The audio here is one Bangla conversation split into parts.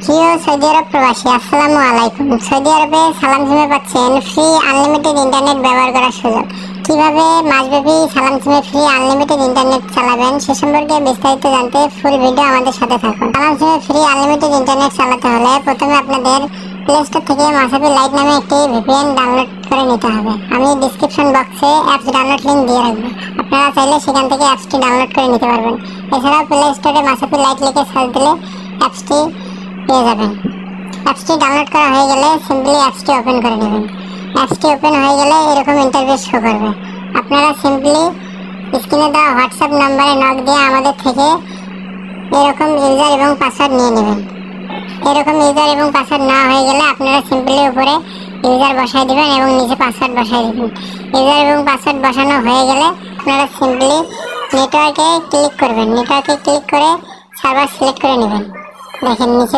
প্রিয় সৌদি আরব প্রবাসী, আসসালামু আলাইকুম। সৌদি আরবে সালাম সিমে পাচ্ছেন ফ্রি আনলিমিটেড ইন্টারনেট ব্যবহার করার সুযোগ। কিভাবে মাসব্যাপী সালাম সিমে ফ্রি আনলিমিটেড ইন্টারনেট চালাবেন সে সম্পর্কে বিস্তারিত জানতে ফুল ভিডিও আমাদের সাথে থাকুন। সালাম সিমে ফ্রি আনলিমিটেড ইন্টারনেট চালাতে হলে প্রথমে আপনাদের প্লে স্টোর থেকে মাসাবি লাইট নামে একটি ভিপিএন ডাউনলোড করে নিতে হবে। আমি ডিসক্রিপশন বক্সে অ্যাপস ডাউনলোড লিঙ্ক দিয়ে রাখবো, আপনারা চাইলে সেখান থেকে অ্যাপসটি ডাউনলোড করে নিতে পারবেন। এছাড়াও প্লে স্টোরে মাসাবি লাইট লিখে সার্চ দিলে অ্যাপসটি পেয়ে যাবেন। অ্যাপসটি ডাউনলোড করা হয়ে গেলে সিম্পলি অ্যাপসটি ওপেন করে নেবেন। অ্যাপসটি ওপেন হয়ে গেলে এরকম ইন্টারফেস শো করবে। আপনারা সিম্পলি স্ক্রিনে দেওয়া হোয়াটসঅ্যাপ নম্বরে নক দিয়ে আমাদের থেকে এরকম ইউজার এবং পাসওয়ার্ড নিয়ে নেবেন। এরকম ইউজার এবং পাসওয়ার্ড না হয়ে গেলে আপনারা সিম্পলি উপরে ইউজার বসাই দিবেন এবং নিচে পাসওয়ার্ড বসাই দিবেন। ইউজার এবং পাসওয়ার্ড বসানো হয়ে গেলে আপনারা সিম্পলি নেটওয়ার্কে ক্লিক করবেন। নেটওয়ার্কে ক্লিক করে সার্ভার সিলেক্ট করে নেবেন। দেখেন নিচে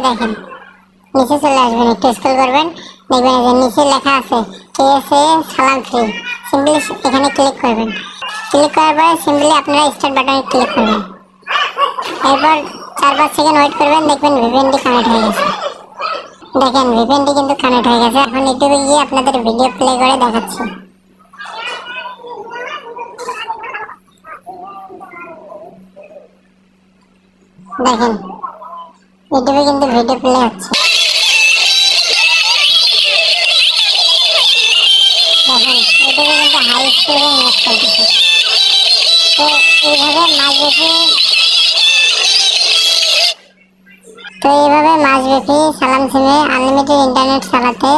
চলে আসবেন, একটু স্ক্রল করবেন, দেখবেন যে নিচে লেখা আছে কেএসএ সালাম ফ্রি। সিম্পলি এখানে ক্লিক করবেন। ক্লিক করার পরে সিম্পলি আপনারা স্টার্ট বাটনে ক্লিক করবেন। এরপর 4-5 সেকেন্ড ওয়েট করবেন, দেখবেন ভিপিএনটি কানেক্ট হয়ে গেছে। দেখেন ভিপিএনটি কিন্তু কানেক্ট হয়ে গেছে। এখন ইউটিউবে গিয়ে আপনাদের ভিডিও প্লে করে দেখাচ্ছি। দেখেন ইউটিউবে কিন্তু ভিডিও প্লে হচ্ছে। দেখেন ইউটিউবে কিন্তু হাই স্পিডে নেট চলতেছে। এইভাবে মাসব্যাপী সালাম সিমে আনলিমিটেড ইন্টারনেট চালাতে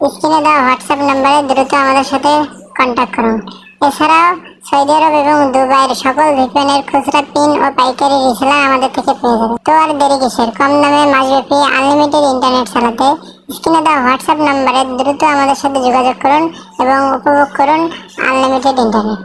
স্ক্রিনে দেওয়া হোয়াটসঅ্যাপ নম্বরে দ্রুত আমাদের সাথে কন্ট্যাক্ট করুন। এছাড়াও সৌদি আরব এবং দুবাইয়ের সকল ভিপিএনের খুচরা পিন ও পাইকারি রিসেলার আমাদের থেকে পেয়ে যাবে। তো আর দেরি কিসের, কম দামে মাসব্যাপী আনলিমিটেড ইন্টারনেট চালাতে স্ক্রিনে দেওয়া হোয়াটসঅ্যাপ নম্বরে দ্রুত আমাদের সাথে যোগাযোগ করুন এবং উপভোগ করুন আনলিমিটেড ইন্টারনেট।